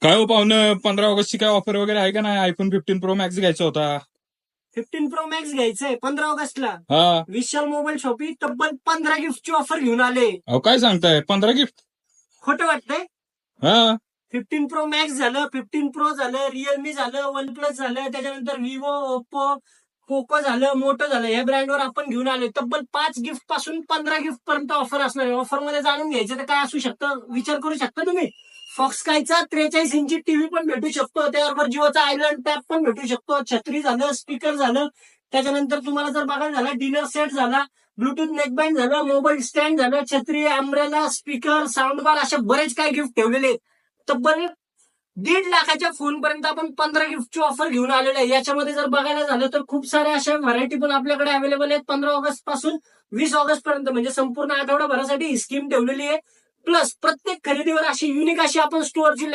काय हो पाहुणं, 15 ऑगस्टची काय ऑफर वगैरे आहे का नाही? आयफोन 15 प्रो मॅक्स घ्यायचा होता. 15 Pro Max घ्यायचंय 15 ऑगस्टला. हा. विशाल मोबाईल शॉपी तब्बल 15 गिफ्टची ऑफर घेऊन आले. अहो काय सांगताय, 15 गिफ्ट? खोटं वाटतंय? हा. 15 Pro Max झालं, 15 Pro झालं, रिअलमी झालं, वन प्लस झालं, त्याच्यानंतर विवो, ओप्पो, पोको झालं, मोटो झालं. या ब्रँडवर आपण घेऊन आले. तब्बल 5 गिफ्ट पासून 15 गिफ्ट पर्यंत ऑफर असणार आहे. ऑफर मध्ये जाणून घ्यायचं तर काय असू शकतं, विचार करू शकता तुम्ही. फॉक्सकायचा 43 इंची टीव्ही पण भेटू शकतो, त्याबरोबर जिओचा आयलंड टॅब पण भेटू शकतो, छत्री झालं, स्पीकर झालं, त्याच्यानंतर तुम्हाला जर बघायला झालं डिनर सेट झाला, ब्लूटूथ नेकबँड झालं, मोबाईल स्टँड झालं, छत्री, अम्ब्रेला, स्पीकर, साऊंड बार, अशा बरेच काही गिफ्ट ठेवलेले आहेत. तब्बल 1.5 लाखाच्या फोन पर्यंत आपण 15 गिफ्टची ऑफर घेऊन आलेलो आहे. याच्यामध्ये जर बघायला झालं तर खूप साऱ्या अशा व्हरायटी पण आपल्याकडे अवेलेबल आहेत. 15 ऑगस्ट पासून 20 ऑगस्ट पर्यंत म्हणजे संपूर्ण आठवडाभरासाठी ही स्कीम ठेवलेली आहे. प्लस प्रत्येक खरेदीवर अशी युनिक अशी आपण स्टोअरची